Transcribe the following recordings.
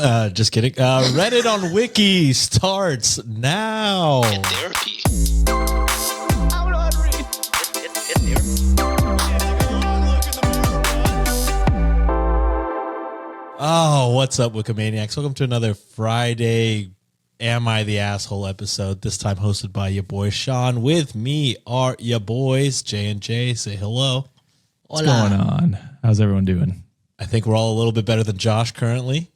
Just kidding. Reddit on Wiki starts now. Therapy. Oh, what's up, Wikimaniacs? Welcome to another Friday Am I the Asshole episode, this time hosted by your boy Sean. With me are your boys, J and J. Say hello. What's going on? How's everyone doing? I think we're all a little bit better than Josh currently.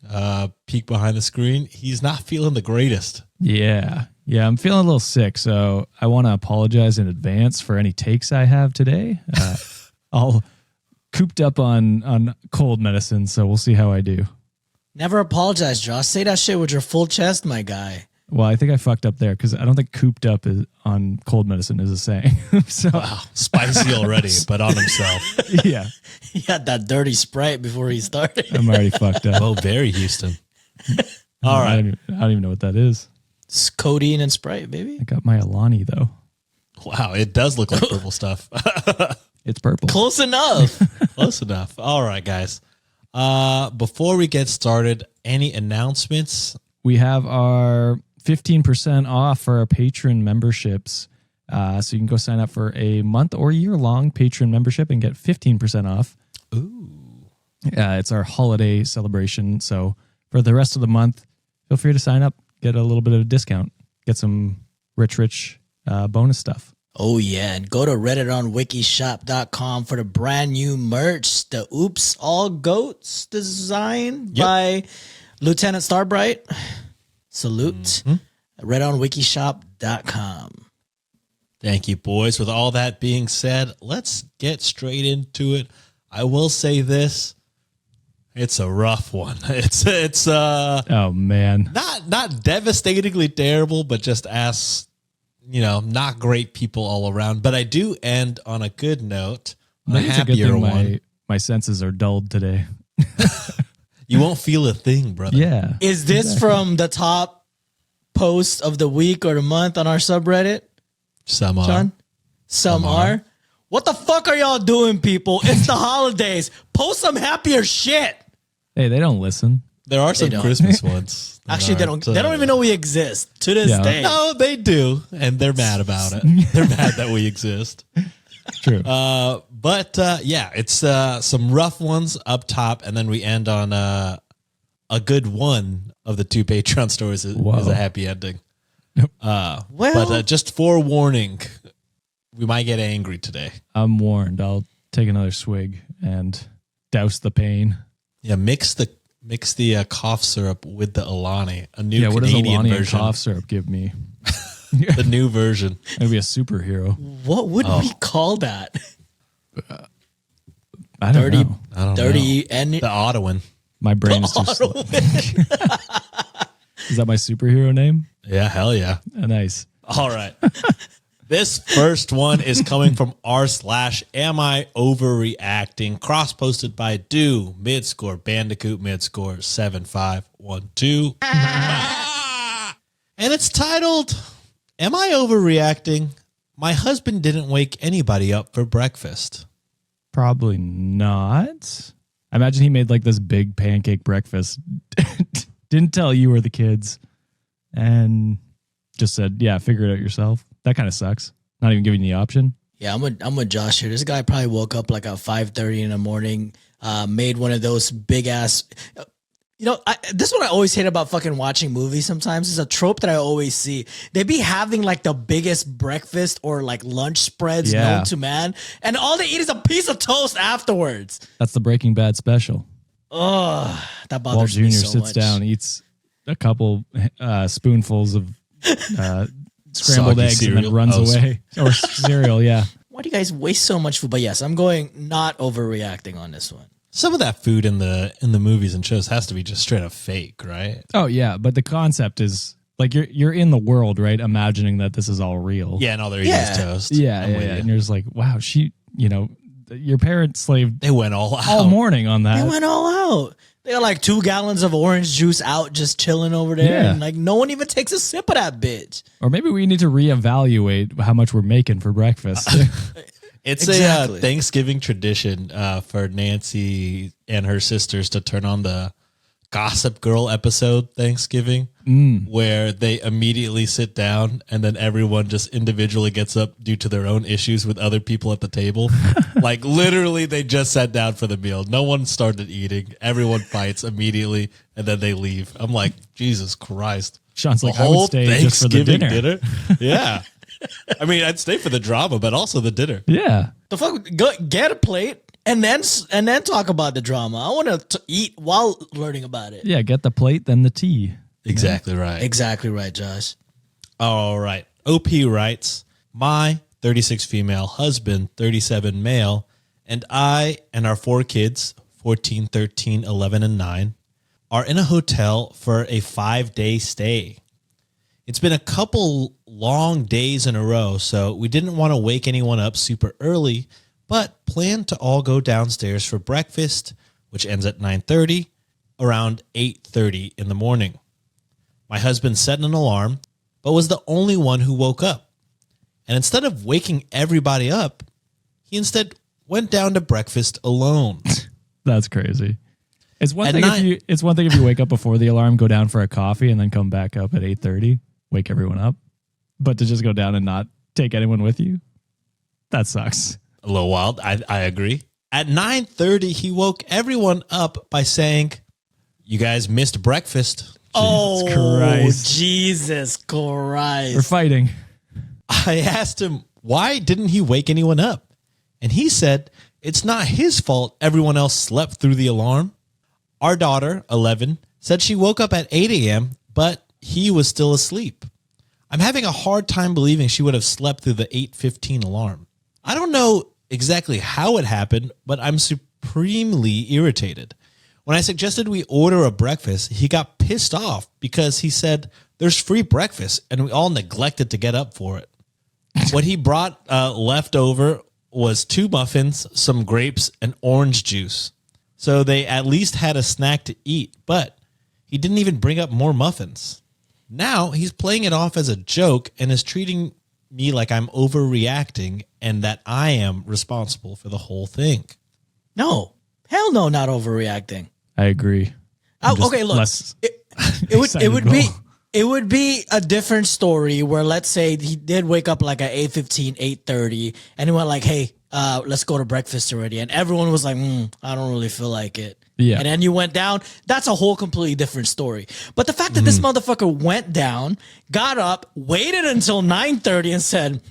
Peek behind the screen. He's not feeling the greatest. Yeah, I'm feeling a little sick, so I want to apologize in advance for any takes I have today. I'll cooped up on cold medicine, so we'll see how I do. Never apologize, Josh. Say that shit with your full chest, my guy. Well, I think I fucked up there because I don't think cooped up is on cold medicine is a saying. So wow, spicy already, but on himself. Yeah. He had that dirty Sprite before he started. I'm already fucked up. Oh, very Houston. All right. I don't even know what that is. It's codeine and Sprite, baby. I got my Alani, though. Wow, it does look like purple stuff. It's purple. Close enough. Close enough. All right, guys. Before we get started, any announcements? We have our 15% off for our patron memberships. So you can go sign up for a month or year-long patron membership and get 15% off. Ooh. It's our holiday celebration. So for the rest of the month, feel free to sign up, get a little bit of a discount, get some rich bonus stuff. Oh, yeah. And go to redditonwikishop.com for the brand new merch. The Oops All Goats design by Lieutenant Starbright. Salute. redditonwikishop.com. Thank you, boys. With all that being said, let's get straight into it. I will say this. It's a rough one. It's oh man. Not devastatingly terrible, but just not great people all around. But I do end on a good note. A happier one. My senses are dulled today. You won't feel a thing, brother. Yeah. Is this from the top post of the week or the month on our subreddit? Some are. Sean? Some are. What the fuck are y'all doing, people? It's the holidays. Post some happier shit. Hey, they don't listen. There are some Christmas ones. Actually, they don't even know we exist to this day. No, they do, and they're mad about it. They're mad that we exist. True. But it's some rough ones up top, and then we end on a good one of the two Patreon stories is a happy ending. But just forewarning, we might get angry today. I'm warned. I'll take another swig and douse the pain. Yeah, mix the cough syrup with the Alani, a new what Canadian does Alani version. and cough syrup give me? The new version. Maybe a superhero. What would we call that? I don't know. I don't Dirty know. and The Ottawan. My brain is too slow. Is that my superhero name? Yeah, hell yeah. Nice. All right. This first one is coming from r/Am I Overreacting? Cross-posted by Do Midscore Bandicoot Midscore 7512. And it's titled, Am I Overreacting? My husband didn't wake anybody up for breakfast. Probably not. I imagine he made like this big pancake breakfast. Didn't tell you or the kids. And just said, yeah, figure it out yourself. That kind of sucks. Not even giving you the option. Yeah, I'm with Josh here. This guy probably woke up like at 5:30 in the morning, made one of those big ass. This is what I always hate about fucking watching movies sometimes. It's a trope that I always see. They be having like the biggest breakfast or like lunch spreads known to man, and all they eat is a piece of toast afterwards. That's the Breaking Bad special. Oh, that Walt bothers Jr. me so sits much. down, eats a couple spoonfuls of scrambled Soggy eggs cereal. and then runs away. Or cereal, yeah. Why do you guys waste so much food? But yes, I'm going not overreacting on this one. Some of that food in the movies and shows has to be just straight up fake, right? Oh, yeah. But the concept is like you're in the world, right? Imagining that this is all real. Yeah, and all they're eating is toast. Yeah. And you're just like, wow, your parents slaved They went all out. all morning on that. They went all out. They got like 2 gallons of orange juice out just chilling over there. Yeah. And like no one even takes a sip of that bitch. Or maybe we need to reevaluate how much we're making for breakfast. It's Exactly. a Thanksgiving tradition for Nancy and her sisters to turn on the Gossip Girl episode Thanksgiving where they immediately sit down and then everyone just individually gets up due to their own issues with other people at the table. Like literally they just sat down for the meal. No one started eating. Everyone fights immediately and then they leave. I'm like, Jesus Christ. Sean's like, I would stay just for the dinner. Yeah. I mean, I'd stay for the drama, but also the dinner. Yeah. The fuck, go get a plate and then talk about the drama. I want to eat while learning about it. Yeah, get the plate, then the tea. Exactly right. Exactly right, Josh. All right. OP writes, my 36 female husband, 37 male, and I and our 4 kids, 14, 13, 11, and 9, are in a hotel for a 5-day stay. It's been a couple long days in a row, so we didn't want to wake anyone up super early, but planned to all go downstairs for breakfast, which ends at 9:30, around 8:30 in the morning. My husband set an alarm, but was the only one who woke up. And instead of waking everybody up, he instead went down to breakfast alone. That's crazy. It's one thing if you wake up before the alarm, go down for a coffee, and then come back up at 8:30, wake everyone up. But to just go down and not take anyone with you, that sucks. A little wild. I agree. At 9:30, he woke everyone up by saying, "You guys missed breakfast." Jesus Christ. We're fighting. I asked him, why didn't he wake anyone up? And he said, it's not his fault everyone else slept through the alarm. Our daughter, 11, said she woke up at 8 a.m., but he was still asleep. I'm having a hard time believing she would have slept through the 8:15 alarm. I don't know exactly how it happened, but I'm supremely irritated. When I suggested we order a breakfast, he got pissed off because he said there's free breakfast and we all neglected to get up for it. What he brought left over was 2 muffins, some grapes, and orange juice. So they at least had a snack to eat, but he didn't even bring up more muffins. Now he's playing it off as a joke and is treating me like I'm overreacting and that I am responsible for the whole thing. No. Hell no, not overreacting. I agree. Okay, look. It would be a different story where, let's say he did wake up like at 8:15, 8:30, and he went like, hey, let's go to breakfast already. And everyone was like, I don't really feel like it. Yeah. And then you went down. That's a whole completely different story. But the fact that this motherfucker went down, got up, waited until 9:30 and said,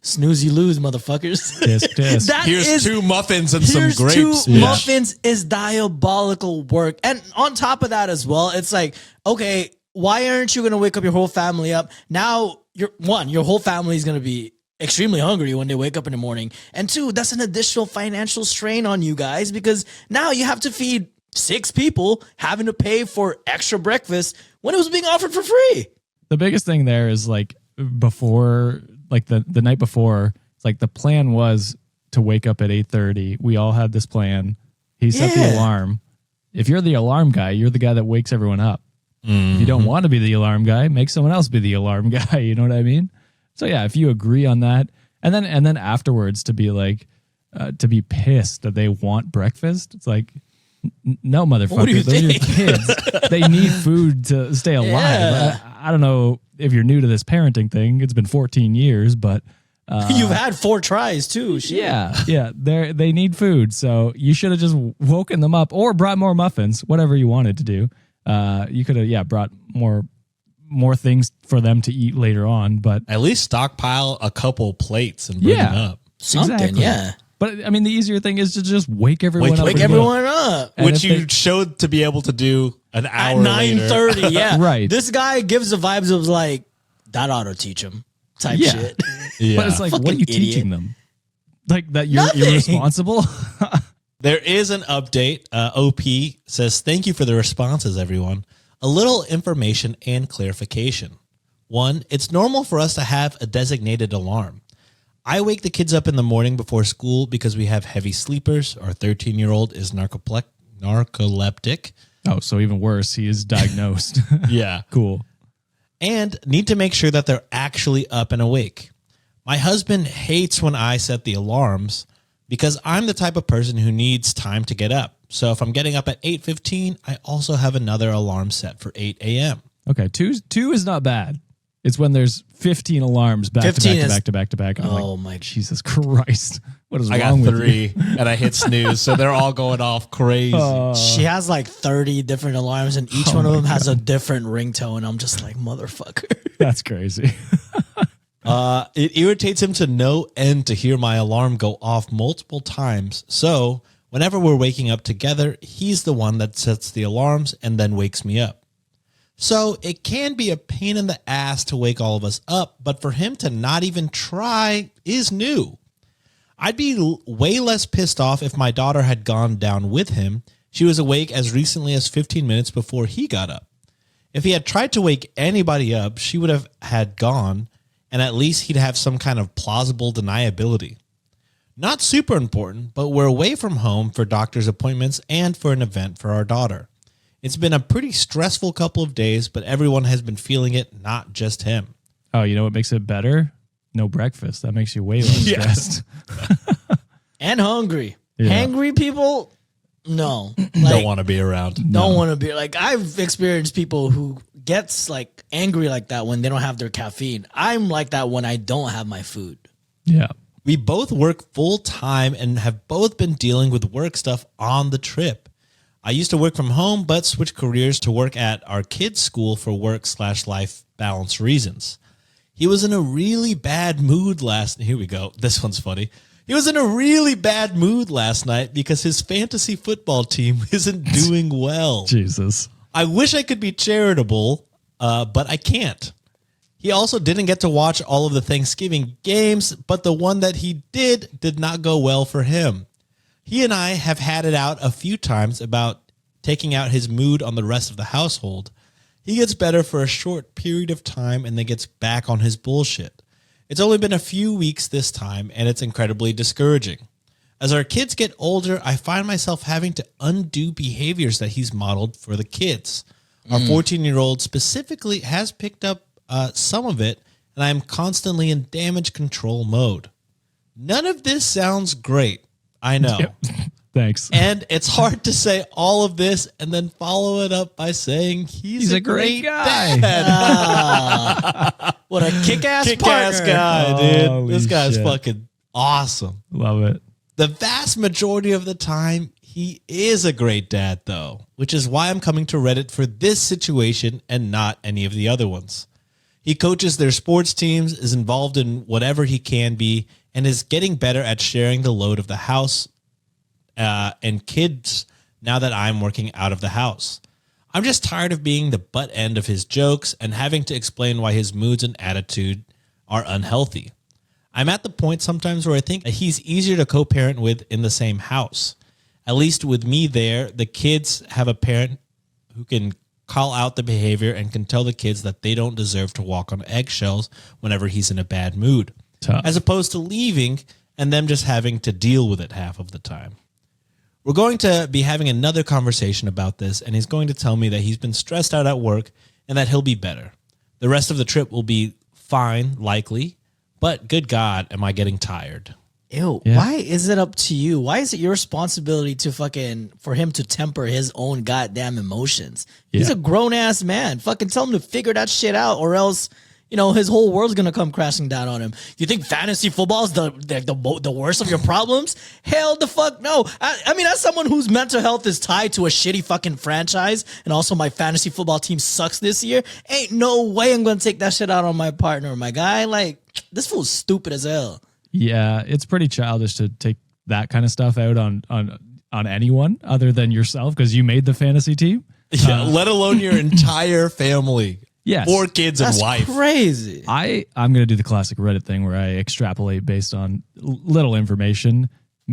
snooze you lose, motherfuckers. Tisk. Here's 2 muffins and some grapes. 2 muffins is diabolical work. And on top of that as well, it's like, okay, why aren't you going to wake up your whole family up? Now, your whole family is going to be extremely hungry when they wake up in the morning. And 2, that's an additional financial strain on you guys because now you have to feed 6 people having to pay for extra breakfast when it was being offered for free. The biggest thing there is like before, like the night before, it's like the plan was to wake up at 8:30. We all had this plan. He set the alarm. If you're the alarm guy, you're the guy that wakes everyone up. If you don't want to be the alarm guy, make someone else be the alarm guy. You know what I mean? So yeah, if you agree on that, and then afterwards to be like, to be pissed that they want breakfast, it's like, no, motherfucker, those are your kids. They need food to stay alive. Yeah. I don't know if you're new to this parenting thing. It's been 14 years, but you've had 4 tries too. Shit. Yeah. They need food, so you should have just woken them up or brought more muffins, whatever you wanted to do. You could have brought more things for them to eat later on, but at least stockpile a couple plates and bring them up. Something, exactly. yeah. But I mean, the easier thing is to just wake everyone up. Wake everyone up. Which you showed to be able to do an hour at 9:30. Yeah, right. This guy gives the vibes of like that ought to teach him type shit. Yeah. But it's like, what are you teaching them? Like that you're irresponsible? There is an update. OP says, thank you for the responses, everyone. A little information and clarification. 1, it's normal for us to have a designated alarm. I wake the kids up in the morning before school because we have heavy sleepers. Our 13-year-old is narcoleptic. Oh, so even worse, he is diagnosed. Yeah. Cool. And need to make sure that they're actually up and awake. My husband hates when I set the alarms because I'm the type of person who needs time to get up. So if I'm getting up at 8:15, I also have another alarm set for 8 a.m. Okay, two is not bad. It's when there's 15 alarms back to back. I'm Oh like, my Jesus Christ. What is I wrong got with 3 you? and I hit snooze, so they're all going off crazy. She has like 30 different alarms, and each one of them has a different ringtone. I'm just like, motherfucker. That's crazy. It irritates him to no end to hear my alarm go off multiple times. So whenever we're waking up together, he's the one that sets the alarms and then wakes me up. So it can be a pain in the ass to wake all of us up, but for him to not even try is new. I'd be way less pissed off if my daughter had gone down with him. She was awake as recently as 15 minutes before he got up. If he had tried to wake anybody up, she would have had gone, and at least he'd have some kind of plausible deniability. Not super important, but we're away from home for doctor's appointments and for an event for our daughter. It's been a pretty stressful couple of days, but everyone has been feeling it, not just him. Oh, you know what makes it better? No breakfast. That makes you way less stressed. And hungry. Yeah. Hangry people, no. Don't want to be around. Don't want to be like, I've experienced people who gets like angry like that when they don't have their caffeine. I'm like that when I don't have my food. Yeah. We both work full time and have both been dealing with work stuff on the trip. I used to work from home, but switched careers to work at our kids' school for work/life balance reasons. He was in a really bad mood here we go. This one's funny. He was in a really bad mood last night because his fantasy football team isn't doing well. Jesus. I wish I could be charitable, but I can't. He also didn't get to watch all of the Thanksgiving games, but the one that he did not go well for him. He and I have had it out a few times about taking out his mood on the rest of the household. He gets better for a short period of time and then gets back on his bullshit. It's only been a few weeks this time, and it's incredibly discouraging. As our kids get older, I find myself having to undo behaviors that he's modeled for the kids. Our 14-year-old specifically has picked up some of it, and I'm constantly in damage control mode. None of this sounds great. I know. Yep. Thanks. And it's hard to say all of this and then follow it up by saying he's a great guy. dad. What a kick-ass Kick-ass partner. guy, dude. Holy This guy's shit. fucking awesome. Love it. The vast majority of the time, he is a great dad, though, which is why I'm coming to Reddit for this situation and not any of the other ones. He coaches their sports teams, is involved in whatever he can be, and is getting better at sharing the load of the house and kids now that I'm working out of the house. I'm just tired of being the butt end of his jokes and having to explain why his moods and attitude are unhealthy. I'm at the point sometimes where I think that he's easier to co-parent with in the same house. At least with me there, the kids have a parent who can call out the behavior and can tell the kids that they don't deserve to walk on eggshells whenever he's in a bad mood. Tough. As opposed to leaving and them just having to deal with it half of the time. We're going to be having another conversation about this, and he's going to tell me that he's been stressed out at work and that he'll be better. The rest of the trip will be fine, likely, but good God, am I getting tired? Ew, Yeah. why is it up to you? Why is it your responsibility to for him to temper his own goddamn emotions? He's Yeah. a grown ass man. Fucking tell him to figure that shit out, or else, you know, his whole world's gonna come crashing down on him. You think fantasy football is the worst of your problems? Hell the fuck no. I mean, as someone whose mental health is tied to a shitty fucking franchise, and also my fantasy football team sucks this year, ain't no way I'm gonna take that shit out on my partner or my guy. Like, this fool's stupid as hell. Yeah, it's pretty childish to take that kind of stuff out on anyone other than yourself because you made the fantasy team. Yeah, let alone your entire family. Yes. 4 kids and That's wife. crazy. I'm going to do the classic Reddit thing where I extrapolate based on little information.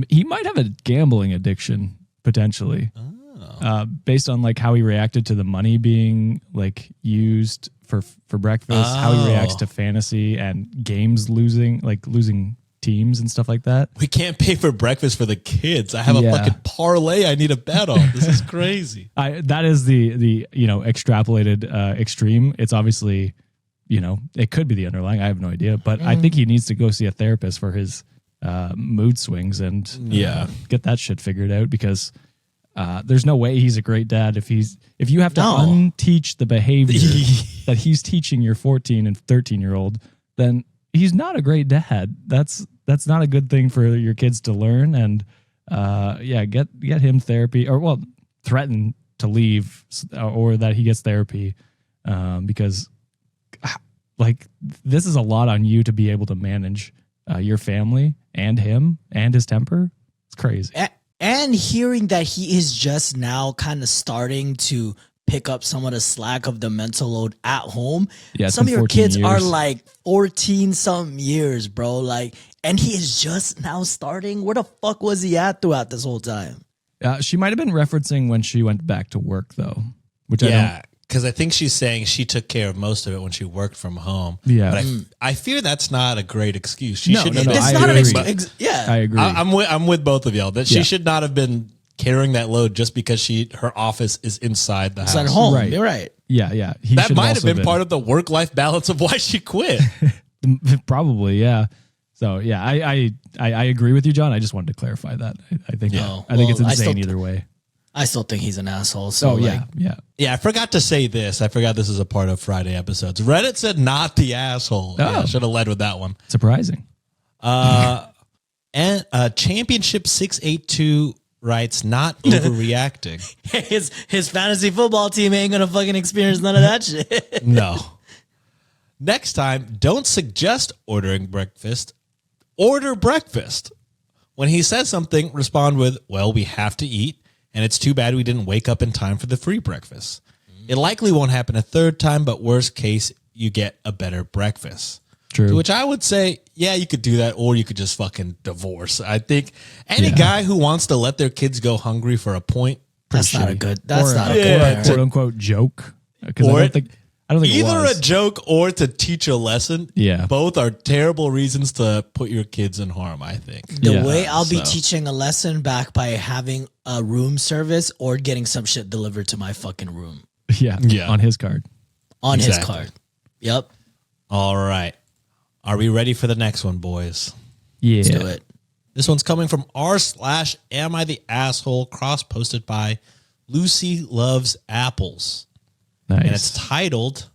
He might have a gambling addiction potentially, based on like how he reacted to the money being like used for breakfast, how he reacts to fantasy and games losing teams and stuff like that. We can't pay for breakfast for the kids. I have a fucking parlay I need a bet on. This is crazy. That is the extrapolated extreme. It's obviously, it could be the underlying. I have no idea, but I think he needs to go see a therapist for his mood swings and get that shit figured out because There's no way he's a great dad if you have to unteach the behavior that he's teaching your 14 and 13-year-old, then he's not a great dad. That's not a good thing for your kids to learn. And get him therapy, or threaten to leave, or that he gets therapy, because like this is a lot on you to be able to manage your family and him and his temper. It's crazy. And hearing that he is just now kind of starting to pick up some of the slack of the mental load at home. Yeah, some of your kids are like 14 something years, bro. Like, and he is just now starting. Where the fuck was he at throughout this whole time? She might have been referencing when she went back to work, though. Because I think she's saying she took care of most of it when she worked from home. Yeah, but I fear that's not a great excuse. She shouldn't have it's not an excuse. Yeah, I agree. I'm with both of y'all that she should not have been carrying that load just because her office is inside the house. Inside home. Right. You're right. Yeah. That might have been part of the work-life balance of why she quit. Probably, yeah. So yeah, I agree with you, John. I just wanted to clarify that. I think it's insane either way. I still think he's an asshole. So yeah. I forgot to say this. I forgot this is a part of Friday episodes. Reddit said not the asshole. Oh. Yeah, should have led with that one. Surprising. And Championship 682 writes not overreacting. His fantasy football team ain't gonna fucking experience none of that shit. No. Next time, don't suggest ordering breakfast. Order breakfast. When he says something, respond with, "Well, we have to eat, and it's too bad we didn't wake up in time for the free breakfast." It likely won't happen a third time, but worst case, you get a better breakfast. True. To which I would say, yeah, you could do that, or you could just fucking divorce. I think any guy who wants to let their kids go hungry for a point, that's not a good quote unquote joke. Because I don't think either a joke or to teach a lesson. Yeah, both are terrible reasons to put your kids in harm. I think the way I'll be teaching a lesson back by having a room service or getting some shit delivered to my fucking room. Yeah, on his card. His card. Yep. All right. Are we ready for the next one, boys? Yeah. Let's do it. This one's coming from r/Am I the Asshole, cross-posted by Lucy Loves Apples. Nice. And it's titled,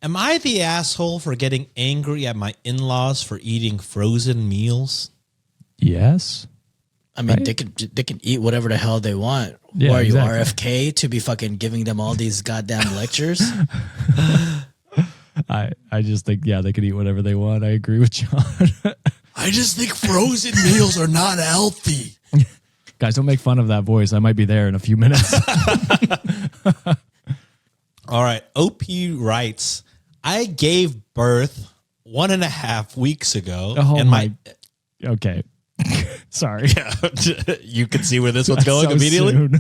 "Am I the asshole for getting angry at my in-laws for eating frozen meals?" Yes. I mean, they can eat whatever the hell they want. Yeah, or are you RFK to be fucking giving them all these goddamn lectures? I just think, they could eat whatever they want. I agree with John. I just think frozen meals are not healthy. Guys, don't make fun of that voice. I might be there in a few minutes. All right. OP writes, "I gave birth 1.5 weeks ago." Oh, and okay. Sorry. Yeah, you can see where this one's going so immediately.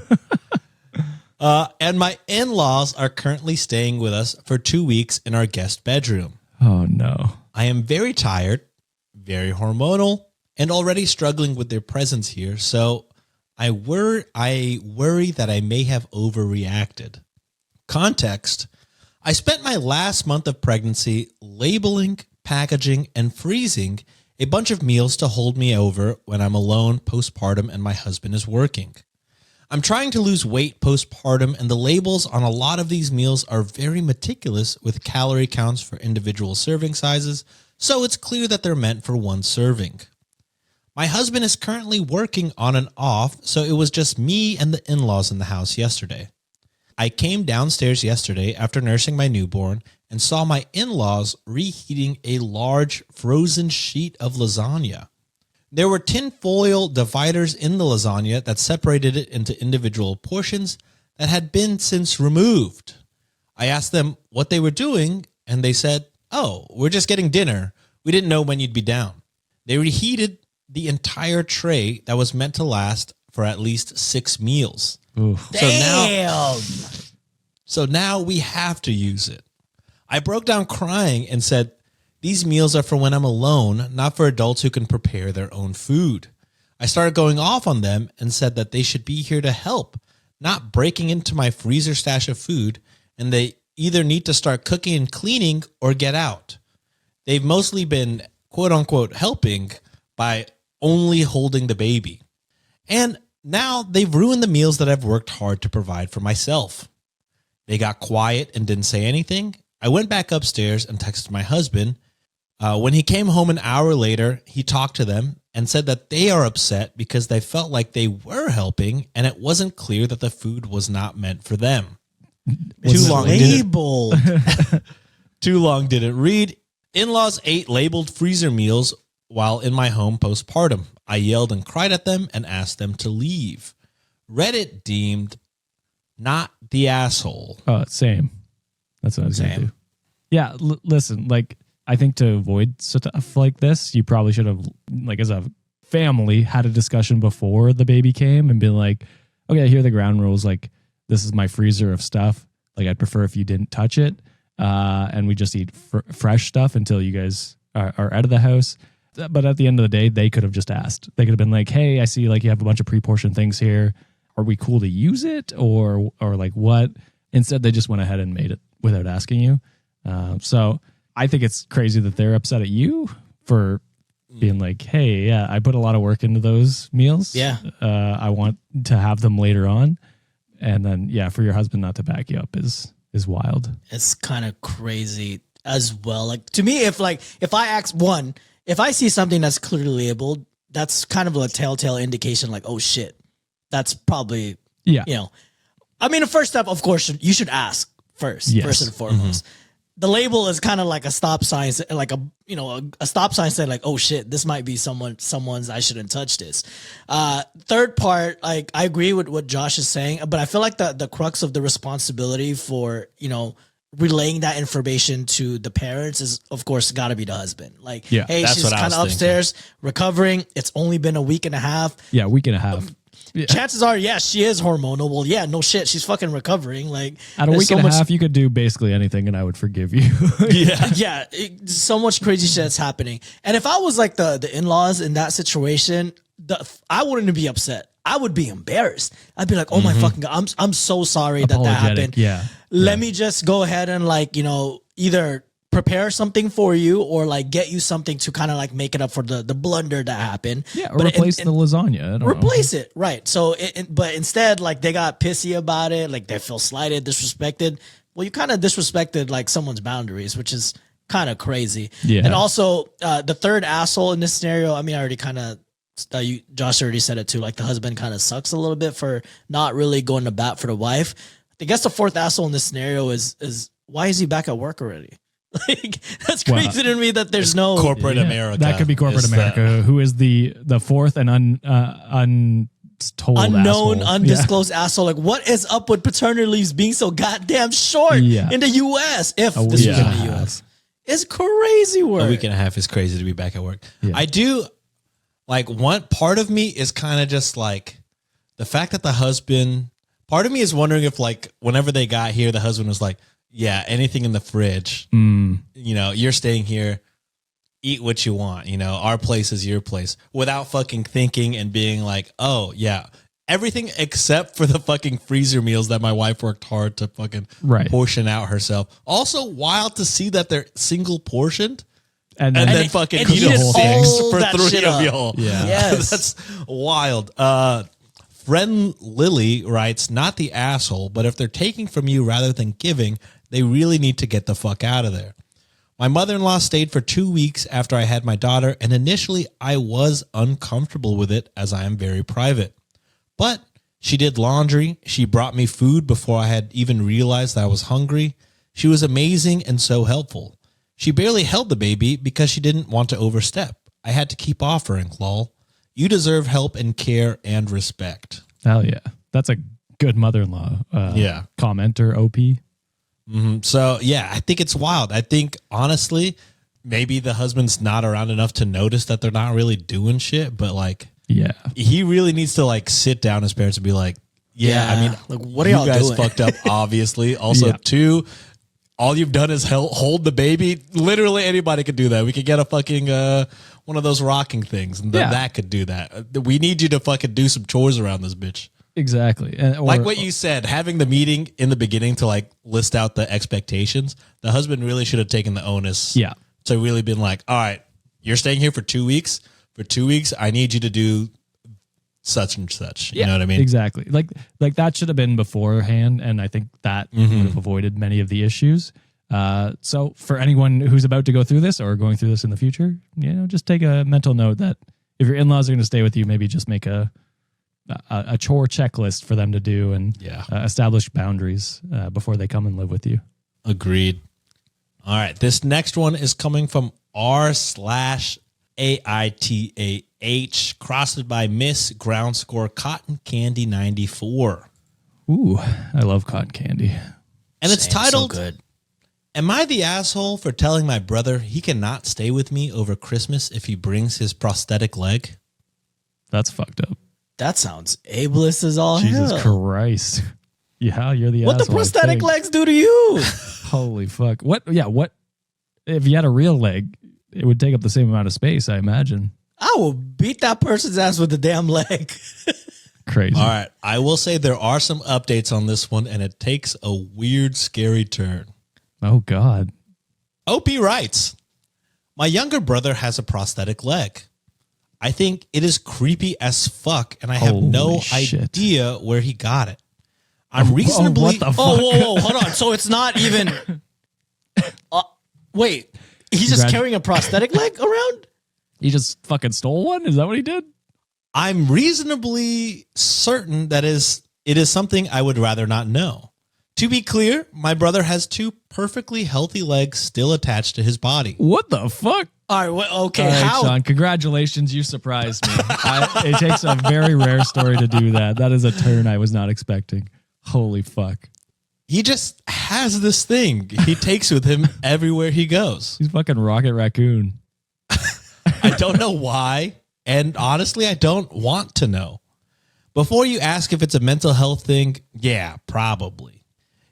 And my in-laws are currently staying with us for 2 weeks in our guest bedroom. Oh, no. I am very tired, very hormonal, and already struggling with their presence here. So I worry that I may have overreacted. Context: I spent my last month of pregnancy labeling, packaging, and freezing a bunch of meals to hold me over when I'm alone postpartum and my husband is working. I'm trying to lose weight postpartum, and the labels on a lot of these meals are very meticulous with calorie counts for individual serving sizes, so it's clear that they're meant for one serving. My husband is currently working on and off, so it was just me and the in-laws in the house yesterday. I came downstairs yesterday after nursing my newborn and saw my in-laws reheating a large frozen sheet of lasagna. There were tinfoil dividers in the lasagna that separated it into individual portions that had been since removed. I asked them what they were doing, and they said, "Oh, we're just getting dinner. We didn't know when you'd be down." They reheated the entire tray that was meant to last for at least 6 meals. Oof. So now we have to use it. I broke down crying and said, "These meals are for when I'm alone, not for adults who can prepare their own food." I started going off on them and said that they should be here to help, not breaking into my freezer stash of food, and they either need to start cooking and cleaning or get out. They've mostly been, quote unquote, helping by only holding the baby. And Now they've ruined the meals that I've worked hard to provide for myself. They got quiet and didn't say anything. I went back upstairs and texted my husband. When he came home an hour later, he talked to them and said that they are upset because they felt like they were helping and it wasn't clear that the food was not meant for them. Too long labeled. Too long didn't read. In-laws ate labeled freezer meals while in my home postpartum. I yelled and cried at them and asked them to leave. Reddit deemed not the asshole. Same. That's what I was going to do. Yeah, listen, like, I think to avoid stuff like this, you probably should have, like, as a family, had a discussion before the baby came and been like, okay, here are the ground rules. Like, this is my freezer of stuff. Like, I'd prefer if you didn't touch it. And we just eat fresh stuff until you guys are out of the house. But at the end of the day, they could have just asked. They could have been like, hey, I see like you have a bunch of pre-portioned things here. Are we cool to use it? Or like what? Instead, they just went ahead and made it without asking you. So I think it's crazy that they're upset at you for being like, hey, yeah, I put a lot of work into those meals. Yeah. I want to have them later on. And then, yeah, for your husband not to back you up is wild. It's kind of crazy as well. Like, to me, if I see something that's clearly labeled, that's kind of a telltale indication like, oh shit, that's probably, yeah. You know, I mean, the first step, of course, you should ask first, yes. first and foremost. Mm-hmm. The label is kind of like a stop sign, like a stop sign saying like, oh shit, this might be someone's, I shouldn't touch this. Third part, like, I agree with what Josh is saying, but I feel like the crux of the responsibility for, relaying that information to the parents is, of course, got to be the husband. Like, yeah, hey, she's kind of upstairs recovering. It's only been a week and a half. Yeah, week and a half. Yeah. Chances are, yeah, she is hormonal. Well, yeah, no shit, she's fucking recovering. Like, at a week and a half, you could do basically anything, and I would forgive you. Yeah, so much crazy shit that's happening. And if I was like the in-laws in that situation, I wouldn't be upset. I would be embarrassed. I'd be like, oh my fucking God, I'm so sorry that happened. Yeah. Let me just go ahead and like, either prepare something for you or like get you something to kind of like make it up for the blunder that happened. Yeah, or replace the lasagna. Replace it, right. So, but instead, like, they got pissy about it. Like, they feel slighted, disrespected. Well, you kind of disrespected like someone's boundaries, which is kind of crazy. Yeah. And also, the third asshole in this scenario, I mean, I already kind of, Josh already said it too. Like, the husband kind of sucks a little bit for not really going to bat for the wife. I guess the fourth asshole in this scenario is why is he back at work already? Like, that's crazy to me that there's no corporate America. That could be corporate America. Who is the fourth and unknown, asshole. undisclosed asshole? Like, what is up with paternity leaves being so goddamn short in the U.S.? If this was in the U.S., it's crazy work. A week and a half is crazy to be back at work. Yeah. I do like one part of me is kind of just like the fact that the husband. Part of me is wondering if like whenever they got here, the husband was like, yeah, anything in the fridge, you're staying here, eat what you want. Our place is your place, without fucking thinking and being like, oh yeah, everything except for the fucking freezer meals that my wife worked hard to fucking portion out herself. Also wild to see that they're single portioned. And then fucking eat a whole six for three of y'all. Yeah. Yes. That's wild. Friend Lily writes, not the asshole, but if they're taking from you rather than giving, they really need to get the fuck out of there. My mother-in-law stayed for 2 weeks after I had my daughter, and initially I was uncomfortable with it as I am very private. But she did laundry. She brought me food before I had even realized that I was hungry. She was amazing and so helpful. She barely held the baby because she didn't want to overstep. I had to keep offering, lol. You deserve help and care and respect. Hell yeah. That's a good mother-in-law commenter, OP. Mm-hmm. So, yeah, I think it's wild. I think, honestly, maybe the husband's not around enough to notice that they're not really doing shit, but, like, he really needs to, like, sit down as parents and be like, I mean, like, what are y'all guys doing? fucked up, obviously. Also, two, all you've done is hold the baby. Literally anybody could do that. We could get a fucking one of those rocking things, and then that could do that. We need you to fucking do some chores around this bitch. Exactly. Like what you said, having the meeting in the beginning to like list out the expectations, the husband really should have taken the onus. Yeah. To really been like, all right, you're staying here for 2 weeks. For 2 weeks, I need you to do such and such. You know what I mean? Exactly. Like that should have been beforehand, and I think that would have avoided many of the issues. So for anyone who's about to go through this or going through this in the future, just take a mental note that if your in-laws are going to stay with you, maybe just make a chore checklist for them to do and establish boundaries before they come and live with you. Agreed. All right. This next one is coming from r/AITAH, crossed by Miss Ground Score Cotton Candy 94. Ooh, I love cotton candy. And it's titled, so good. Am I the asshole for telling my brother he cannot stay with me over Christmas if he brings his prosthetic leg? That's fucked up. That sounds ableist as all Jesus hell. Christ. Yeah, you're the what asshole. the prosthetic legs do to you? Holy fuck. What? Yeah, what? If you had a real leg, it would take up the same amount of space, I imagine. I will beat that person's ass with the damn leg. Crazy. All right. I will say there are some updates on this one, and it takes a weird, scary turn. Oh, God. OP writes, my younger brother has a prosthetic leg. I think it is creepy as fuck, and I have no idea where he got it. I'm reasonably... what the fuck? Whoa, hold on. So it's not even... wait, he's just carrying a prosthetic leg around? He just fucking stole one? Is that what he did? I'm reasonably certain that it is something I would rather not know. To be clear, my brother has two perfectly healthy legs still attached to his body. What the fuck? All right, well, okay, All right, how? Sean, congratulations. You surprised me. It takes a very rare story to do that. That is a turn I was not expecting. Holy fuck. He just has this thing he takes with him everywhere he goes. He's fucking Rocket Raccoon. I don't know why, and honestly, I don't want to know. Before you ask if it's a mental health thing, yeah, probably.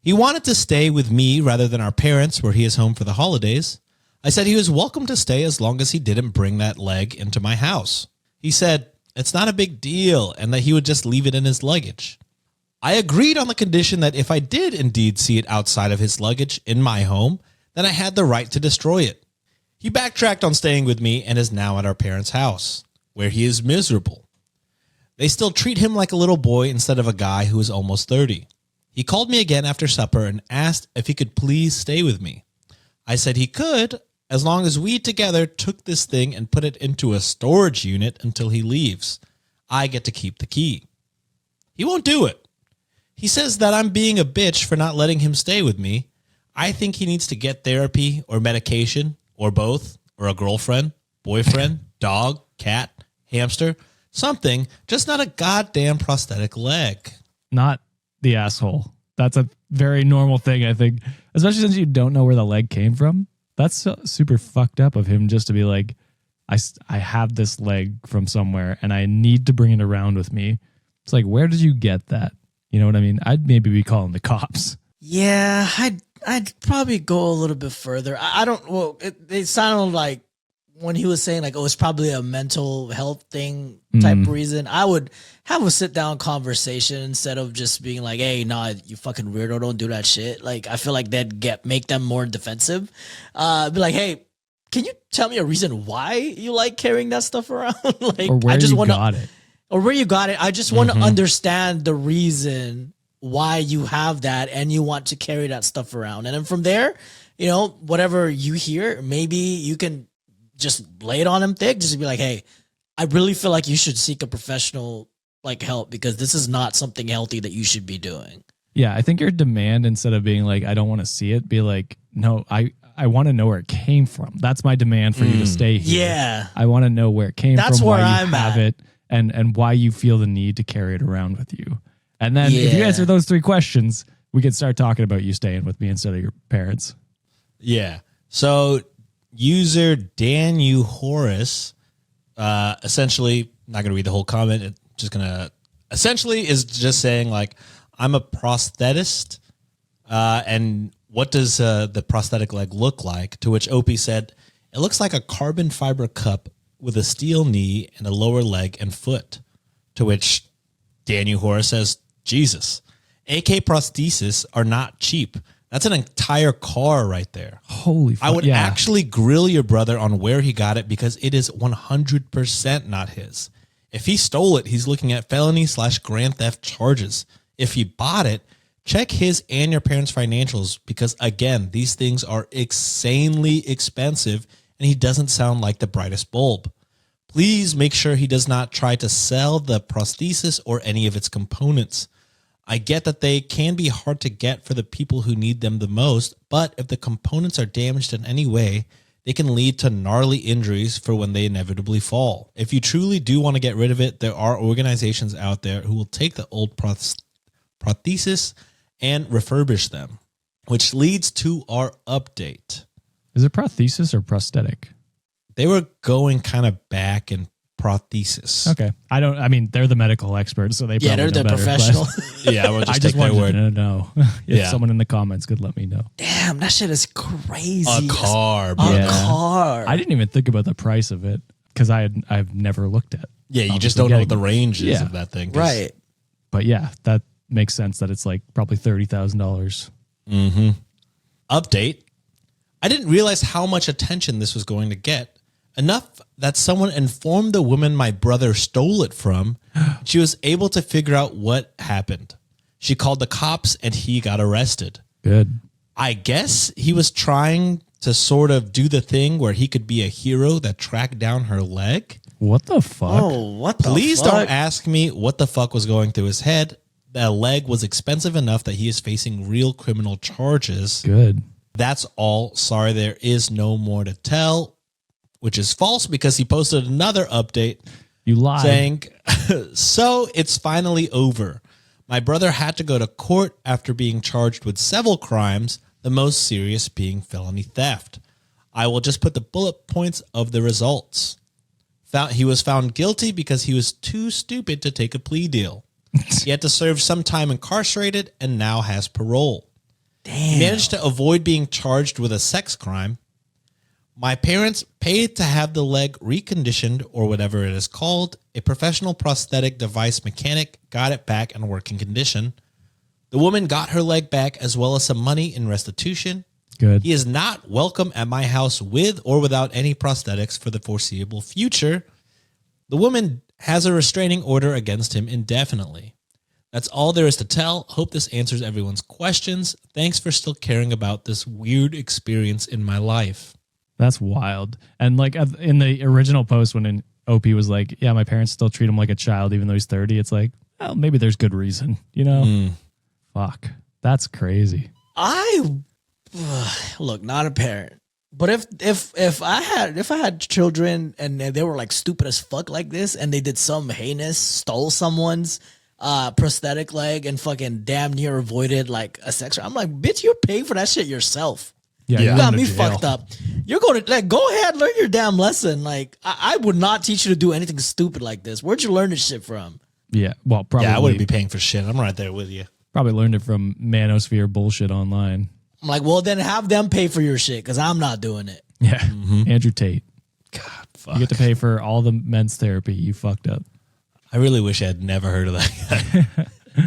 He wanted to stay with me rather than our parents where he is home for the holidays. I said he was welcome to stay as long as he didn't bring that leg into my house. He said it's not a big deal and that he would just leave it in his luggage. I agreed on the condition that if I did indeed see it outside of his luggage in my home, then I had the right to destroy it. He backtracked on staying with me and is now at our parents' house, where he is miserable. They still treat him like a little boy instead of a guy who is almost 30. He called me again after supper and asked if he could please stay with me. I said he could, as long as we together took this thing and put it into a storage unit until he leaves. I get to keep the key. He won't do it. He says that I'm being a bitch for not letting him stay with me. I think he needs to get therapy or medication or both, or a girlfriend, boyfriend, dog, cat, hamster, something, just not a goddamn prosthetic leg. Not the asshole. That's a very normal thing, I think, especially since you don't know where the leg came from. That's super fucked up of him just to be like, I have this leg from somewhere and I need to bring it around with me. It's like, where did you get that? You know what I mean? I'd maybe be calling the cops. Yeah, I'd probably go a little bit further. I don't. Well, it sounded like when he was saying like, oh, it's probably a mental health thing type reason. I would have a sit down conversation instead of just being like, hey, nah, you fucking weirdo, don't do that shit. Like, I feel like that'd make them more defensive. Be like, hey, can you tell me a reason why you like carrying that stuff around? Like, Or where I just you got it. Or where you got it. I just want to understand the reason why you have that and you want to carry that stuff around. And then from there, whatever you hear, maybe you can just lay it on him thick. Just be like, hey, I really feel like you should seek a professional help because this is not something healthy that you should be doing. Yeah, I think your demand, instead of being like, I don't want to see it, be like, no, I want to know where it came from. That's my demand for you to stay here. Yeah. I want to know where it came That's from, where why you I'm have at. it, and why you feel the need to carry it around with you. And then if you answer those three questions, we can start talking about you staying with me instead of your parents. Yeah. So user Danu Horace, essentially, not going to read the whole comment. It's just going to essentially is just saying like, I'm a prosthetist. And what does the prosthetic leg look like? To which Opie said, it looks like a carbon fiber cup with a steel knee and a lower leg and foot. To which Danu Horace says, Jesus, AK prostheses are not cheap. That's an entire car right there. Holy fuck. I would actually grill your brother on where he got it because it is 100% not his. If he stole it, he's looking at felony/grand theft charges. If he bought it, check his and your parents' financials because, again, these things are insanely expensive and he doesn't sound like the brightest bulb. Please make sure he does not try to sell the prosthesis or any of its components. I get that they can be hard to get for the people who need them the most, but if the components are damaged in any way, they can lead to gnarly injuries for when they inevitably fall. If you truly do want to get rid of it, there are organizations out there who will take the old prosthesis and refurbish them, which leads to our update. Is it prosthesis or prosthetic? They were going kind of back and prosthesis. Okay. I mean, they're the medical experts, so they probably they're know the better, professional. Yeah, we'll just I take just their wanted word. to know if someone in the comments could let me know. Damn, that shit is crazy. A car, bro. A car. I didn't even think about the price of it because I've never looked at. Yeah, you just obviously don't know what getting the range is Yeah. of that thing. Right. But yeah, that makes sense that it's like probably $30,000. Mm-hmm. Update. I didn't realize how much attention this was going to get. Enough that someone informed the woman my brother stole it from. She was able to figure out what happened. She called the cops and he got arrested. Good. I guess he was trying to sort of do the thing where he could be a hero that tracked down her leg. What the fuck? Oh, what the Please fuck? don't ask me what the fuck was going through his head. That leg was expensive enough that he is facing real criminal charges. Good. That's all. Sorry, there is no more to tell, which is false because he posted another update You lied. saying, so it's finally over. My brother had to go to court after being charged with several crimes, the most serious being felony theft. I will just put the bullet points of the results. He was found guilty because he was too stupid to take a plea deal. He had to serve some time incarcerated and now has parole. Damn. He managed to avoid being charged with a sex crime. My parents paid to have the leg reconditioned or whatever it is called. A professional prosthetic device mechanic got it back in working condition. The woman got her leg back as well as some money in restitution. Good. He is not welcome at my house with or without any prosthetics for the foreseeable future. The woman has a restraining order against him indefinitely. That's all there is to tell. Hope this answers everyone's questions. Thanks for still caring about this weird experience in my life. That's wild. And like in the original post when OP was like, yeah, my parents still treat him like a child even though he's 30. It's like, well, maybe there's good reason, you know? Fuck. That's crazy. Look, not a parent. But if I had children and they were like stupid as fuck like this and they did some heinous, stole someone's prosthetic leg and fucking damn near avoided like a sex, I'm like, bitch, you're paying for that shit yourself. Yeah. You you're got going me to jail. fucked up. You're going to like go ahead, learn your damn lesson. Like I would not teach you to do anything stupid like this. Where'd you learn this shit from? Yeah. Well, probably. Yeah, I wouldn't be paying for shit. I'm right there with you. Probably learned it from manosphere bullshit online. I'm like, well, then have them pay for your shit because I'm not doing it. Yeah. Andrew Tate. God, fuck. You get to pay for all the men's therapy. You fucked up. I really wish I had never heard of that guy.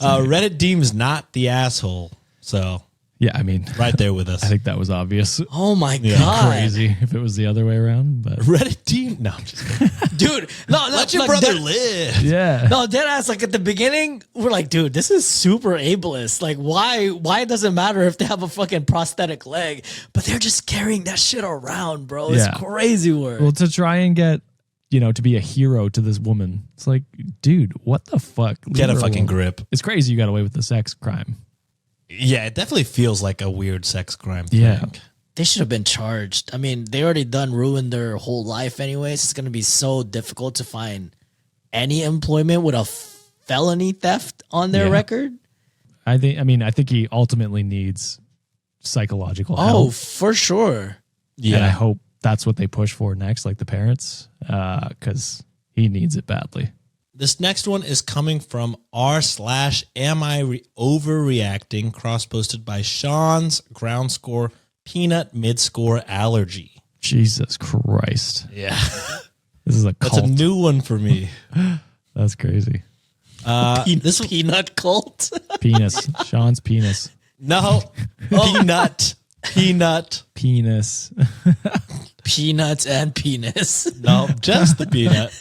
Reddit deems not the asshole. So Yeah, I mean, right there with us. I think that was obvious. Oh my God. Crazy if it was the other way around, but Reddit deem? No, I'm just kidding. Dude, no, Let your like, brother that- live. yeah. No, deadass, like at the beginning, we're like, dude, this is super ableist. Like, why does it matter if they have a fucking prosthetic leg? But they're just carrying that shit around, bro. It's Yeah. crazy work. Well, to try and get, to be a hero to this woman, it's like, dude, what the fuck? Get a Leave her fucking alone. grip. It's crazy you got away with the sex crime. Yeah, it definitely feels like a weird sex crime Yeah. thing. They should have been charged. I mean, they already ruined their whole life anyways. It's going to be so difficult to find any employment with a felony theft on their Yeah. record. I think he ultimately needs psychological Oh, help. for sure. Yeah. And I hope that's what they push for next, like the parents, because he needs it badly. This next one is coming from r/am I overreacting, cross-posted by Sean's ground score peanut mid-score allergy. Jesus Christ. Yeah. This is a That's cult. a new one for me. That's crazy. This Peanut cult. Penis. Sean's penis. No. Peanut. Peanut. Penis. Peanuts and penis. No, just the peanut.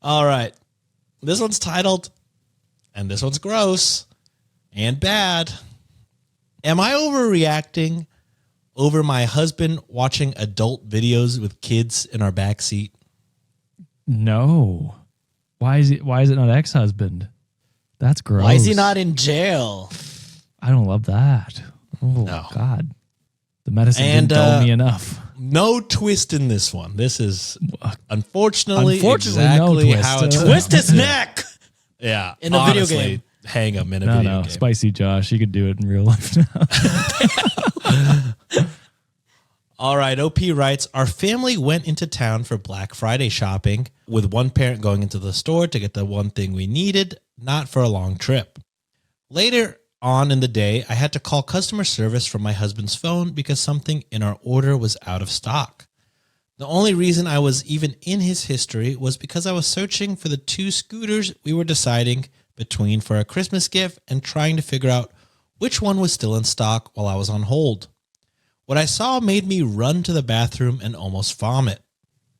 All right. This one's titled, and this one's gross and bad. Am I overreacting over my husband watching adult videos with kids in our backseat? No. Why is it not ex-husband? That's gross. Why is he not in jail? I don't love that. Oh, No. God. The medicine didn't dull me enough. No twist in this one. This is unfortunately no exactly twist. how it's Twist his neck. Yeah. In a video game. Hang him in a video game. Spicy Josh. You could do it in real life now. All right, OP writes, our family went into town for Black Friday shopping, with one parent going into the store to get the one thing we needed, not for a long trip. Later on in the day, I had to call customer service from my husband's phone because something in our order was out of stock. The only reason I was even in his history was because I was searching for the 2 scooters we were deciding between for a Christmas gift and trying to figure out which one was still in stock while I was on hold. What I saw made me run to the bathroom and almost vomit.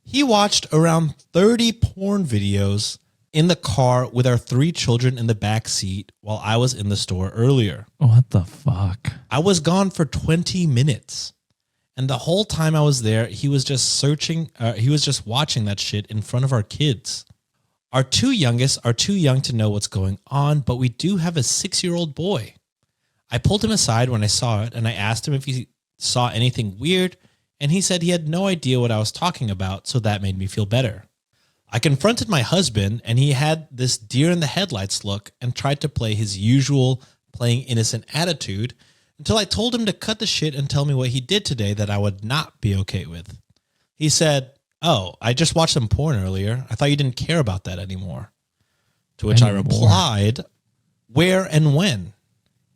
He watched around 30 porn videos in the car with our 3 children in the back seat while I was in the store earlier. What the fuck? I was gone for 20 minutes. And the whole time I was there, he was just watching that shit in front of our kids. Our 2 youngest are too young to know what's going on, but we do have a 6-year-old boy. I pulled him aside when I saw it and I asked him if he saw anything weird, and he said he had no idea what I was talking about, so that made me feel better. I confronted my husband, and he had this deer in the headlights look and tried to play his usual playing innocent attitude until I told him to cut the shit and tell me what he did today that I would not be okay with. He said, "Oh, I just watched some porn earlier. I thought you didn't care about that anymore." To which I replied, "Where and when?"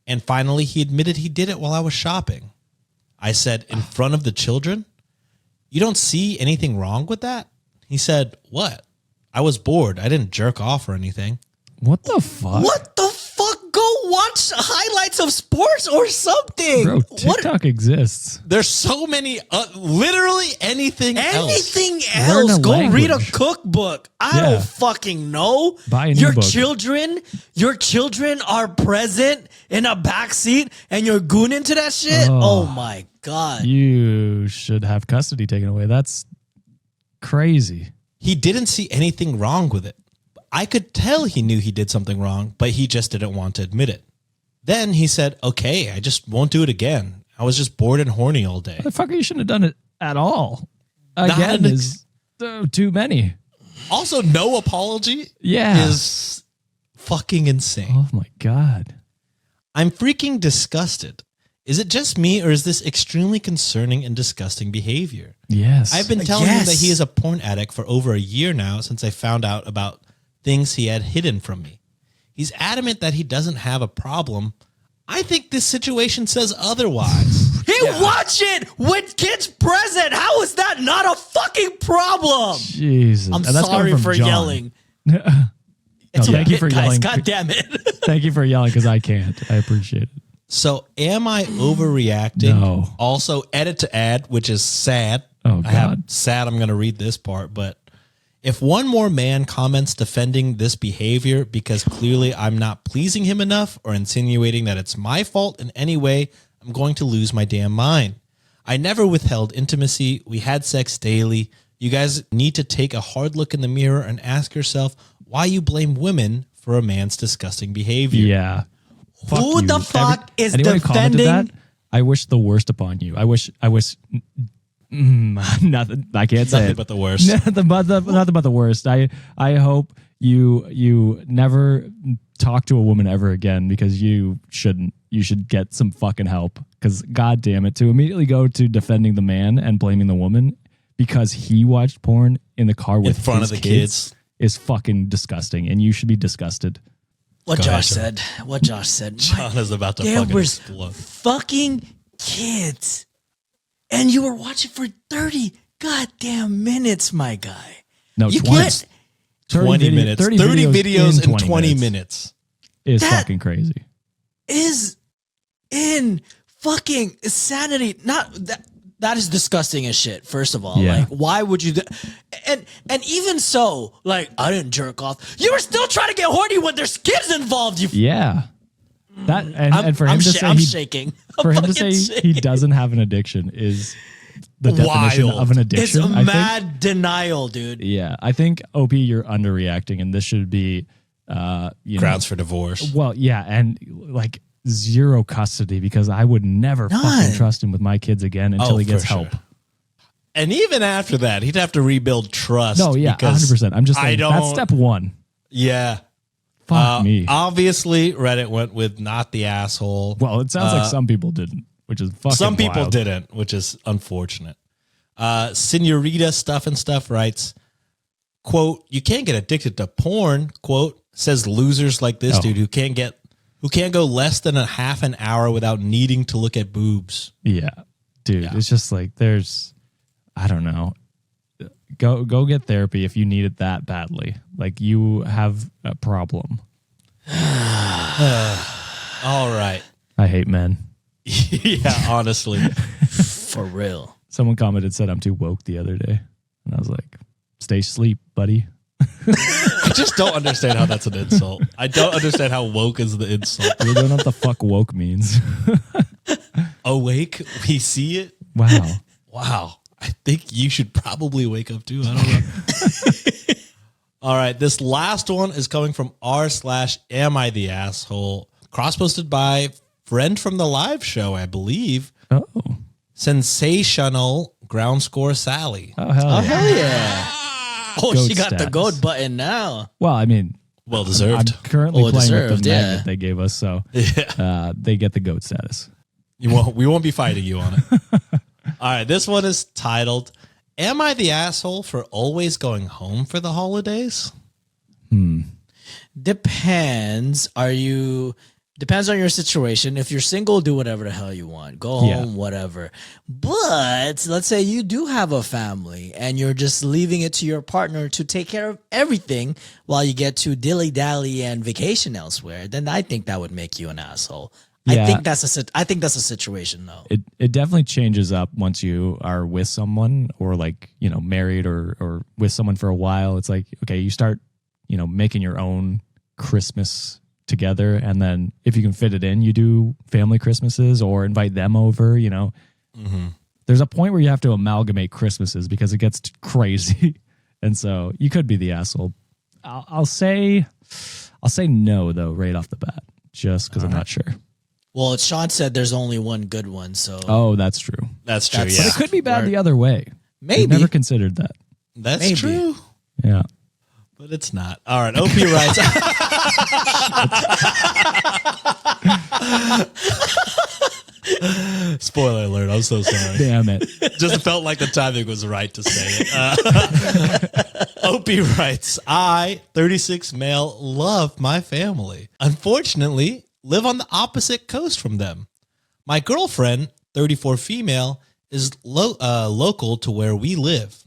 And finally, he admitted he did it while I was shopping. I said, "In front of the children? You don't see anything wrong with that?" He said, "What? I was bored. I didn't jerk off or anything." What the fuck? What the fuck? Go watch highlights of sports or something. Bro, TikTok exists. There's so many, literally anything else. Anything Learn else. a Go read a language. cookbook. I don't fucking know. Buy an your ebook. your children are present in a backseat and you're gooning to that shit? Oh my God. You should have custody taken away. That's crazy. He didn't see anything wrong with it. I could tell he knew he did something wrong, but he just didn't want to admit it. Then he said, "Okay, I just won't do it again. I was just bored and horny all day." Motherfucker, you shouldn't have done it at all. Again is too many. Also, no apology is fucking insane. Oh my God. I'm freaking disgusted. Is it just me, or is this extremely concerning and disgusting behavior? Yes. I've been telling him that he is a porn addict for over a year now since I found out about things he had hidden from me. He's adamant that he doesn't have a problem. I think this situation says otherwise. He watch it with kids present. How is that not a fucking problem? Jesus. I'm And that's sorry coming from for John. yelling. No, thank you for guys, yelling. God damn it. Thank you for yelling because I can't. I appreciate it. So am I overreacting? No. Also, edit to add, which is sad. Oh, I have God. sad. I'm going to read this part, but if one more man comments defending this behavior because clearly I'm not pleasing him enough or insinuating that it's my fault in any way, I'm going to lose my damn mind. I never withheld intimacy. We had sex daily. You guys need to take a hard look in the mirror and ask yourself why you blame women for a man's disgusting behavior. Yeah. Fuck Who you. the fuck is anyone who commented defending? that, I wish the worst upon you. I wish nothing. I can't say Nothing it. but the worst. Nothing but the worst. I hope you never talk to a woman ever again because you shouldn't. You should get some fucking help because God damn it, to immediately go to defending the man and blaming the woman because he watched porn in the car with In front his of the kids is fucking disgusting, and you should be disgusted. What Go Josh ahead, said. What Josh said. John is about to There fucking was explode. fucking kids. And you were watching for 30 goddamn minutes, my guy. No, You 20. can't. 20 minutes. 30 videos in 20 minutes. Is That- fucking crazy. Is in fucking insanity. Not that That is disgusting as shit. First of all, Yeah. like, why would you? And even so, like, I didn't jerk off. You were still trying to get horny when there's kids involved. You. Yeah. That and for him to say I'm he, shaking. for I'm him to say fucking he shaking. doesn't have an addiction is the definition Wild. of an It's addiction. I mad think. denial, dude. Yeah, I think OP, you're underreacting, and this should be Grounds for divorce. Well, yeah, and like zero custody because I would never fucking trust him with my kids again until he gets for help. sure. And even after that, he'd have to rebuild trust. No, yeah, because 100%. I'm just saying that's step one. Yeah. Fuck me. Obviously, Reddit went with not the asshole. Well, it sounds like some people didn't, which is fucking Some people wild. didn't, which is unfortunate. Senorita Stuff and Stuff writes, quote, you can't get addicted to porn, quote, says losers like this dude who can't go less than a half an hour without needing to look at boobs. Yeah, dude, it's just like I don't know. Go get therapy if you need it that badly. Like you have a problem. All right. I hate men. Yeah, honestly. For real. Someone commented, said I'm too woke the other day. And I was like, stay asleep, buddy. I just don't understand how that's an insult. I don't understand how woke is the insult. You don't know what the fuck woke means. Awake, we see it. Wow. Wow. I think you should probably wake up too. I don't know. All right. This last one is coming from r/am I the asshole? Cross-posted by friend from the live show, I believe. Oh. Sensational ground score Sally. Oh, hell yeah. Hell yeah. Oh, Goat she got the status. goat button now. Well, I mean, Well I'm deserved. currently Well playing with deserved, the yeah. magnet they gave us, so they get the goat status. We won't be fighting you on it. All right. This one is titled, Am I the asshole for always going home for the holidays? Depends. Depends on your situation. If you're single, do whatever the hell you want. Go home, whatever. But let's say you do have a family and you're just leaving it to your partner to take care of everything while you get to dilly-dally and vacation elsewhere, then I think that would make you an asshole. Yeah. I think that's a situation though. It definitely changes up once you are with someone or like, married or with someone for a while. It's like, okay, you start, making your own Christmas together. And then if you can fit it in, you do family Christmases or invite them over, There's a point where you have to amalgamate Christmases because it gets crazy. And so you could be the asshole. I'll say no though, right off the bat, just because I'm not sure. Well, Sean said there's only one good one, so Oh, that's true. That's true. That's- Yeah. But it could be bad the other way. maybe. I've never considered that. That's Maybe. true. Yeah. But it's not. All right. OP writes. Spoiler alert. I'm so sorry. Damn it. Just felt like the timing was right to say it. OP writes, I, 36 male, love my family. Unfortunately, live on the opposite coast from them. My girlfriend, 34 female, is local to where we live.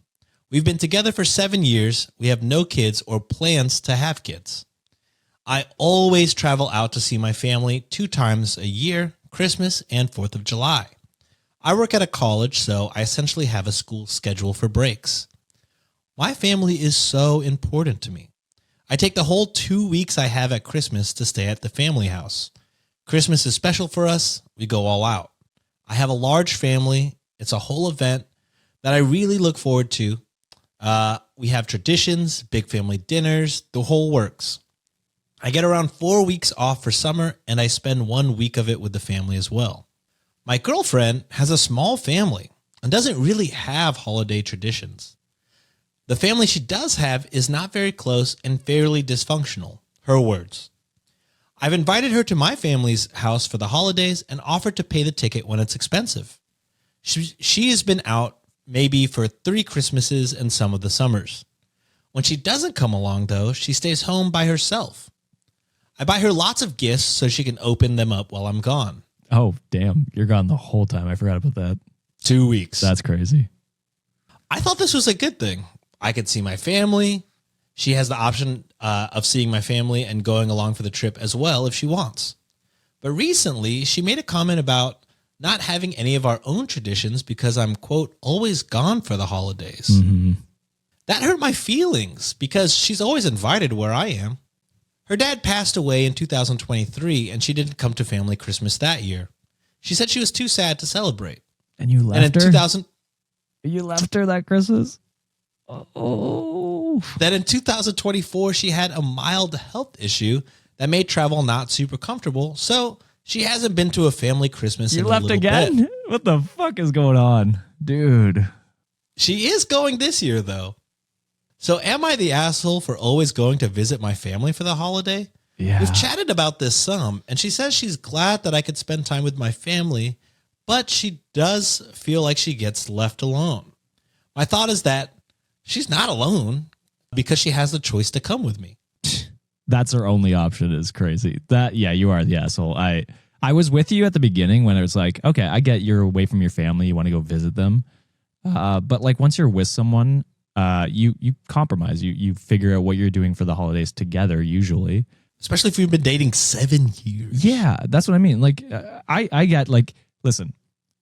We've been together for 7 years. We have no kids or plans to have kids. I always travel out to see my family 2 times a year, Christmas and 4th of July. I work at a college, so I essentially have a school schedule for breaks. My family is so important to me. I take the whole 2 weeks I have at Christmas to stay at the family house. Christmas is special for us. We go all out. I have a large family. It's a whole event that I really look forward to. We have traditions, big family dinners, the whole works. I get around 4 weeks off for summer, and I spend 1 week of it with the family as well. My girlfriend has a small family and doesn't really have holiday traditions. The family she does have is not very close and fairly dysfunctional, her words. I've invited her to my family's house for the holidays and offered to pay the ticket when it's expensive. She has been out maybe for 3 Christmases and some of the summers. When she doesn't come along, though, she stays home by herself. I buy her lots of gifts so she can open them up while I'm gone. Oh, damn. You're gone the whole time. I forgot about that. 2 weeks. That's crazy. I thought this was a good thing. I could see my family. She has the option of seeing my family and going along for the trip as well if she wants. But recently, she made a comment about not having any of our own traditions because I'm, quote, always gone for the holidays. That hurt my feelings because she's always invited where I am. Her dad passed away in 2023 and she didn't come to family Christmas that year. She said she was too sad to celebrate. And you left And in her? 2000, You left her that Christmas? Oh. Then in 2024, she had a mild health issue that made travel not super comfortable. So she hasn't been to a family Christmas You in a left little again? bit. What the fuck is going on? Dude. She is going this year, though. So am I the asshole for always going to visit my family for the holiday? Yeah. We've chatted about this some, and she says she's glad that I could spend time with my family, but she does feel like she gets left alone. My thought is that she's not alone because she has the choice to come with me. That's her only option is crazy. Yeah, you are the asshole. I was with you at the beginning when it was like, okay, I get you're away from your family. You want to go visit them. But like once you're with someone, you compromise. You figure out what you're doing for the holidays together usually. Especially if you've been dating 7 years. Yeah, that's what I mean. Like I get like, listen,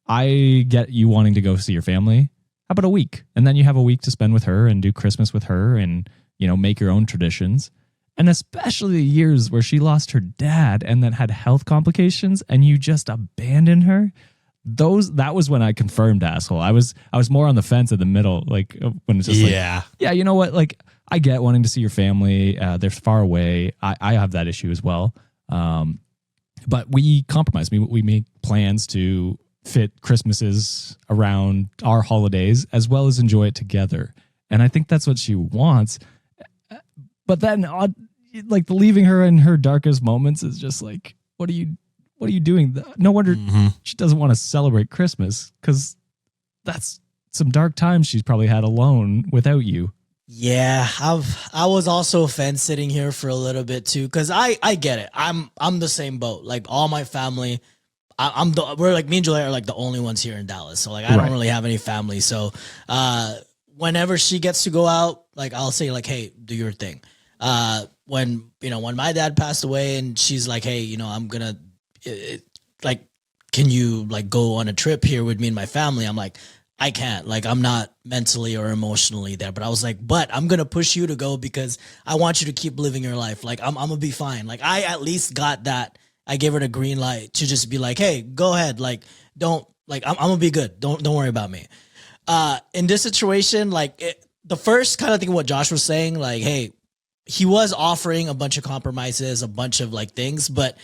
I get you wanting to go see your family. How about a week? And then you have a week to spend with her and do Christmas with her and, make your own traditions. And especially the years where she lost her dad and then had health complications and you just abandoned her. That was when I confirmed asshole. I was more on the fence in the middle, like when it's just yeah, you know what? Like I get wanting to see your family. They're far away. I have that issue as well. But we compromise. We make plans to fit Christmases around our holidays as well as enjoy it together. And I think that's what she wants. But then like leaving her in her darkest moments is just like, what are you doing? No wonder she doesn't want to celebrate Christmas because that's some dark times she's probably had alone without you. Yeah, I was also fence sitting here for a little bit too because I get it. I'm the same boat. Like all my family, we're like me and Julia are like the only ones here in Dallas. So like I don't really have any family. So whenever she gets to go out, like I'll say like, hey, do your thing. When my dad passed away and she's like, hey, I'm gonna like, can you like go on a trip here with me and my family? I'm like, I can't, like, I'm not mentally or emotionally there, but I was like, but I'm going to push you to go because I want you to keep living your life. Like, I'm going to be fine. Like, I at least got that. I gave her the green light to just be like, hey, go ahead. Like, don't, like, I'm going to be good. Don't worry about me. In this situation, like the first kind of thing what Josh was saying, like, hey, he was offering a bunch of compromises, a bunch of like things, but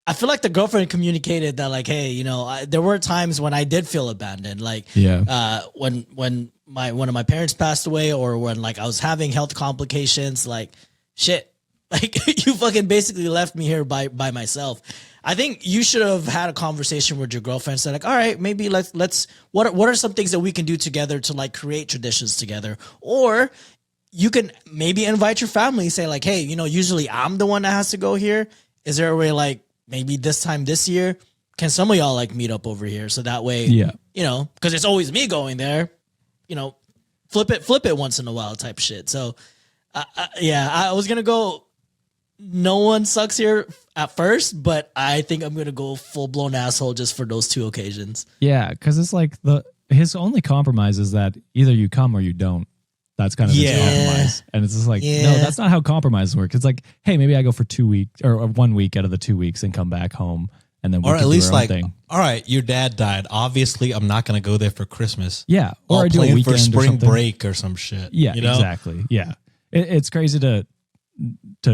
I feel like the girlfriend communicated that like, hey, there were times when I did feel abandoned. Like, when one of my parents passed away or when like I was having health complications, like shit, like you fucking basically left me here by myself. I think you should have had a conversation with your girlfriend. Said like, all right, maybe let's what are some things that we can do together to like create traditions together, or you can maybe invite your family. Say like, hey, usually I'm the one that has to go here. Is there a way like maybe this time this year, can some of y'all like meet up over here? So that way, because it's always me going there, flip it once in a while type shit. So, I was going to go, no one sucks here at first, but I think I'm going to go full blown asshole just for those two occasions. Yeah. Cause it's like his only compromise is that either you come or you don't. That's kind of his compromise. And it's just like, no, that's not how compromise works. It's like, hey, maybe I go for 2 weeks or 1 week out of the 2 weeks and come back home. And then we or can at least do our own like, thing. All right, your dad died. Obviously, I'm not going to go there for Christmas. Yeah. Or I'll I do a plan weekend for spring or something. break or some shit. Yeah, exactly. Yeah. It's crazy to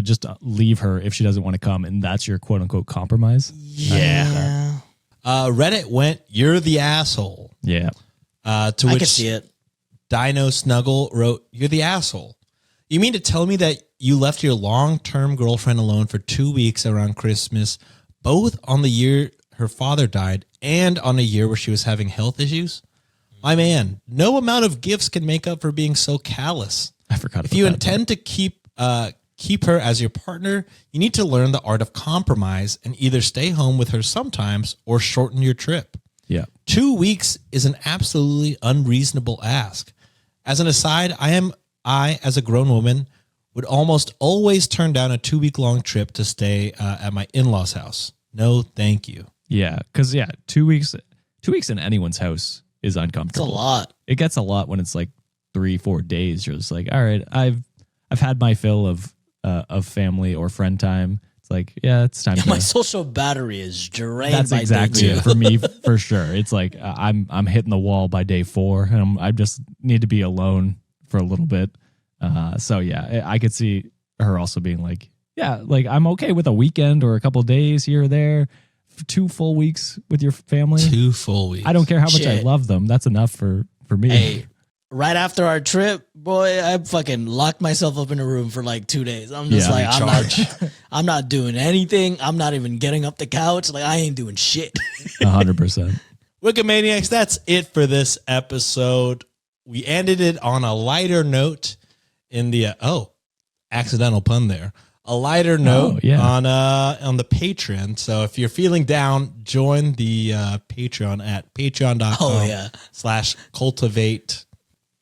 just leave her if she doesn't want to come. And that's your quote unquote compromise. Yeah. Reddit went, you're the asshole. Yeah. To which I can see it. Dino Snuggle wrote, you're the asshole. You mean to tell me that you left your long-term girlfriend alone for 2 weeks around Christmas, both on the year her father died and on a year where she was having health issues? My man, no amount of gifts can make up for being so callous. I forgot about If you that intend to keep her as your partner, you need to learn the art of compromise and either stay home with her sometimes or shorten your trip. Yeah. 2 weeks is an absolutely unreasonable ask. As an aside, I, as a grown woman, would almost always turn down a 2 week long trip to stay at my in-laws' house. No, thank you. Yeah, because 2 weeks in anyone's house is uncomfortable. It's a lot. It gets a lot when it's like 3-4 days. You're just like, all right, I've had my fill of family or friend time. It's like, yeah, it's time. My social battery is drained. That's by exactly day it for me, for sure. It's like I'm hitting the wall by day 4, and I just need to be alone for a little bit. So yeah, I could see her also being like, yeah, like I'm okay with a weekend or a couple of days here or there. 2 full weeks with your family. 2 full weeks. I don't care how much I love them. That's enough for me. Hey, right after our trip, boy, I fucking locked myself up in a room for like 2 days. I'm just I'm not doing anything. I'm not even getting up the couch. Like, I ain't doing shit. 100%. Wikimaniacs, that's it for this episode. We ended it on a lighter note in the accidental pun there. A lighter note on the Patreon. So if you're feeling down, join the Patreon at patreon.com/cultivate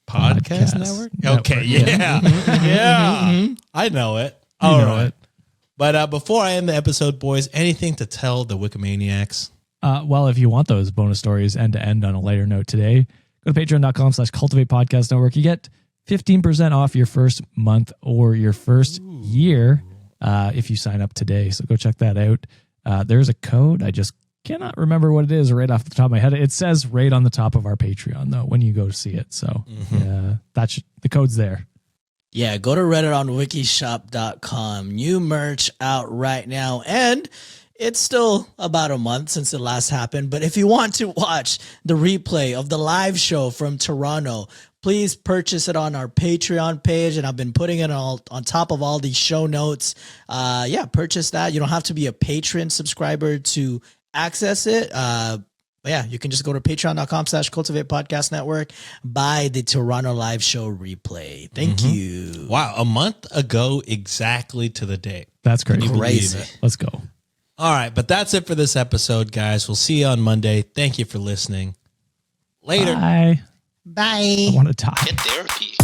podcast network. Okay, yeah. Yeah. I know it. All right. But before I end the episode, boys, anything to tell the Wikimaniacs? Well, if you want those bonus stories and to end on a lighter note today, go to patreon.com/cultivate podcast network. You get 15% off your first month or your first year if you sign up today. So go check that out. There's a code. I just cannot remember what it is right off the top of my head. It says right on the top of our Patreon, though, when you go to see it. So the code's there. Yeah, go to Reddit on wikishop.com. New merch out right now. And it's still about a month since it last happened. But if you want to watch the replay of the live show from Toronto, please purchase it on our Patreon page. And I've been putting it all on top of all these show notes. Purchase that. You don't have to be a Patreon subscriber to access it. You can just go to patreon.com/cultivate podcast network, buy the Toronto live show replay. Thank you. Wow. A month ago, exactly to the day. That's crazy. Crazy. Let's go. All right. But that's it for this episode, guys. We'll see you on Monday. Thank you for listening. Later. Bye. Bye. I want to talk. Get therapy.